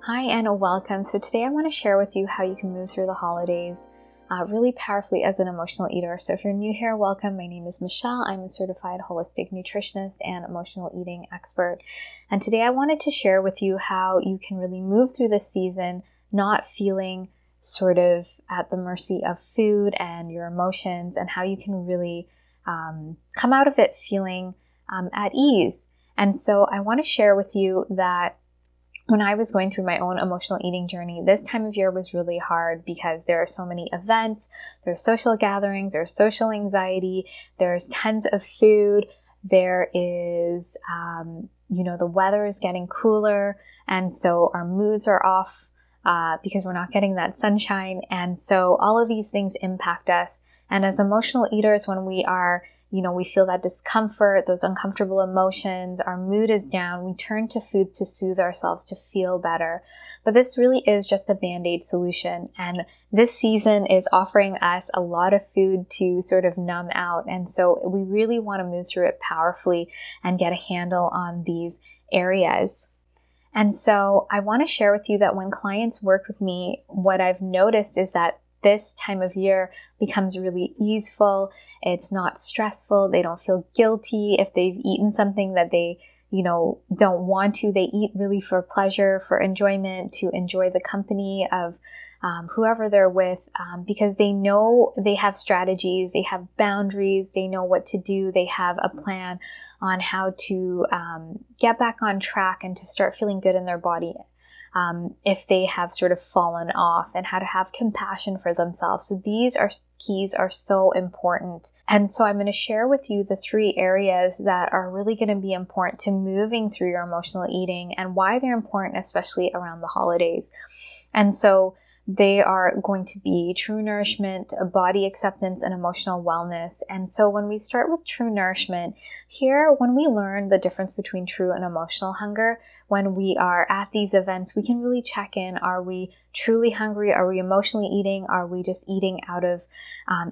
Hi and welcome. So today I want to share with you how you can move through the holidays really powerfully as an emotional eater. So if you're new here, welcome. My name is Michelle. I'm a certified holistic nutritionist and emotional eating expert. And today I wanted to share with you how you can really move through this season not feeling sort of at the mercy of food and your emotions, and how you can really come out of it feeling at ease. And so I want to share with you that when I was going through my own emotional eating journey, this time of year was really hard because there are so many events, there's social gatherings, there's social anxiety, there's tons of food, there is, the weather is getting cooler, and so our moods are off because we're not getting that sunshine. And so all of these things impact us. And as emotional eaters, when we are we feel that discomfort, those uncomfortable emotions, our mood is down, we turn to food to soothe ourselves, to feel better. But this really is just a Band-Aid solution. And this season is offering us a lot of food to sort of numb out. And so we really want to move through it powerfully and get a handle on these areas. And so I want to share with you that when clients work with me, what I've noticed is that this time of year becomes really easeful. It's not stressful. They don't feel guilty if they've eaten something that they, don't want to. They eat really for pleasure, for enjoyment, to enjoy the company of whoever they're with, because they know they have strategies, they have boundaries, they know what to do, they have a plan on how to get back on track and to start feeling good in their body. If they have sort of fallen off, and how to have compassion for themselves. So these keys are so important. And so I'm going to share with you the 3 areas that are really going to be important to moving through your emotional eating and why they're important, especially around the holidays. And so they are going to be true nourishment, body acceptance, and emotional wellness. And so when we start with true nourishment, here, when we learn the difference between true and emotional hunger, when we are at these events, we can really check in. Are we truly hungry? Are we emotionally eating? Are we just eating out of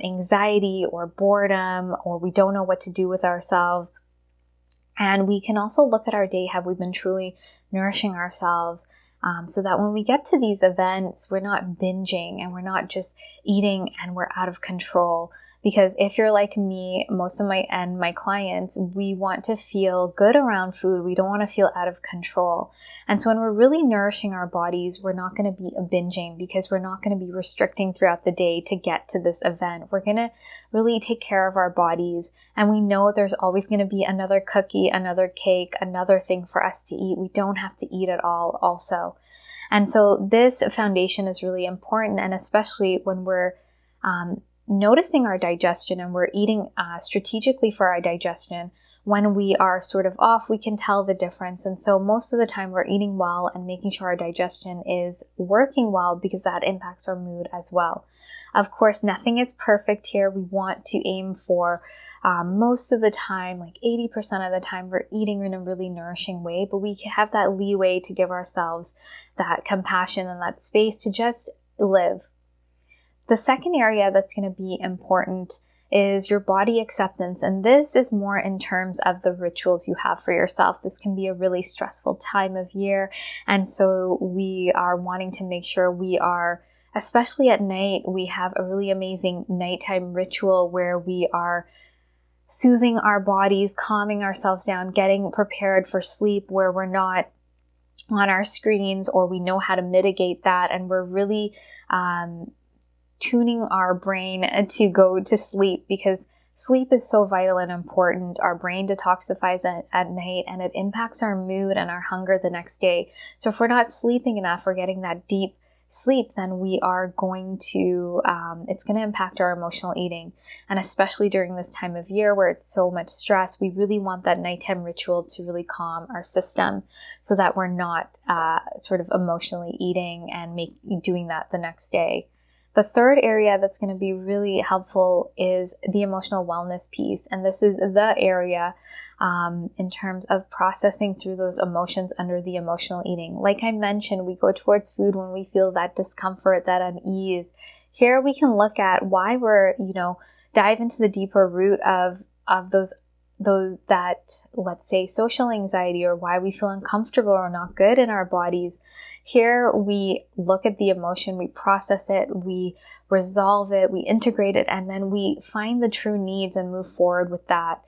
anxiety or boredom, or we don't know what to do with ourselves? And we can also look at our day. Have we been truly nourishing ourselves? So that when we get to these events, we're not binging and we're not just eating and we're out of control. Because if you're like me, most of my clients, we want to feel good around food. We don't want to feel out of control. And so when we're really nourishing our bodies, we're not going to be binging, because we're not going to be restricting throughout the day to get to this event. We're going to really take care of our bodies. And we know there's always going to be another cookie, another cake, another thing for us to eat. We don't have to eat it all also. And so this foundation is really important. And especially when we're noticing our digestion and we're eating strategically for our digestion, when we are sort of off, we can tell the difference. And so most of the time we're eating well and making sure our digestion is working well, because that impacts our mood as well. Of course, nothing is perfect here. We want to aim for most of the time, like 80% of the time, we're eating in a really nourishing way, but we have that leeway to give ourselves that compassion and that space to just live. The second area that's going to be important is your body acceptance. And this is more in terms of the rituals you have for yourself. This can be a really stressful time of year. And so we are wanting to make sure we are, especially at night, we have a really amazing nighttime ritual where we are soothing our bodies, calming ourselves down, getting prepared for sleep, where we're not on our screens, or we know how to mitigate that. And we're really tuning our brain to go to sleep, because sleep is so vital and important. Our brain detoxifies at night, and it impacts our mood and our hunger the next day. So if we're not sleeping enough or getting that deep sleep, then we are going to, it's going to impact our emotional eating. And especially during this time of year where it's so much stress, we really want that nighttime ritual to really calm our system, so that we're not sort of emotionally eating and doing that the next day. The third area that's going to be really helpful is the emotional wellness piece. And this is the area in terms of processing through those emotions under the emotional eating. Like I mentioned, we go towards food when we feel that discomfort, that unease. Here we can look at why we're, dive into the deeper root of those that, let's say, social anxiety, or why we feel uncomfortable or not good in our bodies. Here we look at the emotion, we process it, we resolve it, we integrate it, and then we find the true needs and move forward with that.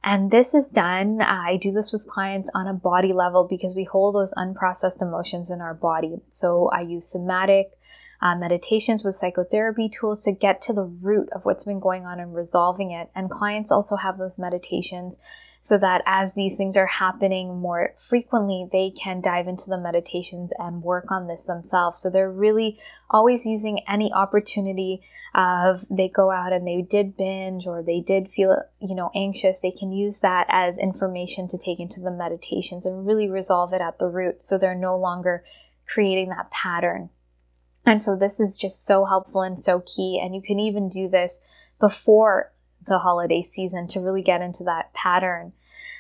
And this is done, I do this with clients on a body level because we hold those unprocessed emotions in our body. So I use somatic meditations with psychotherapy tools to get to the root of what's been going on and resolving it. And clients also have those meditations so that as these things are happening more frequently, they can dive into the meditations and work on this themselves. So they're really always using any opportunity of they go out and they did binge or they did feel, anxious. They can use that as information to take into the meditations and really resolve it at the root. So they're no longer creating that pattern. And so this is just so helpful and so key. And you can even do this before the holiday season to really get into that pattern.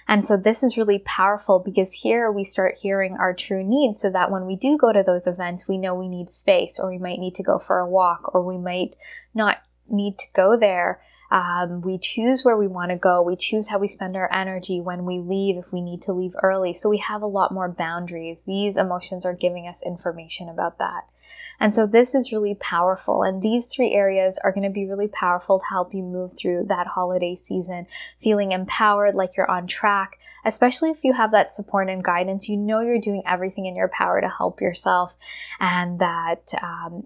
And so this is really powerful because here we start hearing our true needs so that when we do go to those events, we know we need space, or we might need to go for a walk, or we might not need to go there. We choose where we want to go. We choose how we spend our energy when we leave, if we need to leave early. So we have a lot more boundaries. These emotions are giving us information about that. And so this is really powerful. And these 3 areas are going to be really powerful to help you move through that holiday season, feeling empowered, like you're on track, especially if you have that support and guidance. You know you're doing everything in your power to help yourself and that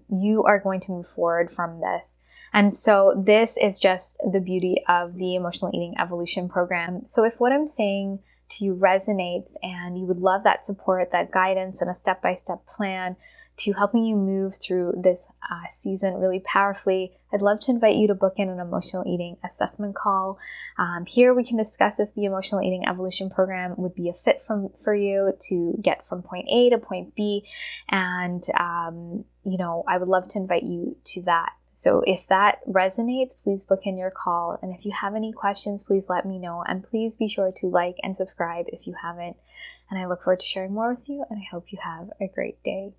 you are going to move forward from this. And so this is just the beauty of the Emotional Eating Evolution program. So if what I'm saying to you resonates and you would love that support, that guidance, and a step-by-step plan to helping you move through this season really powerfully, I'd love to invite you to book in an emotional eating assessment call. Here we can discuss if the Emotional Eating Evolution program would be a fit for you to get from point A to point B. And, I would love to invite you to that. So if that resonates, please book in your call. And if you have any questions, please let me know. And please be sure to like and subscribe if you haven't. And I look forward to sharing more with you, and I hope you have a great day.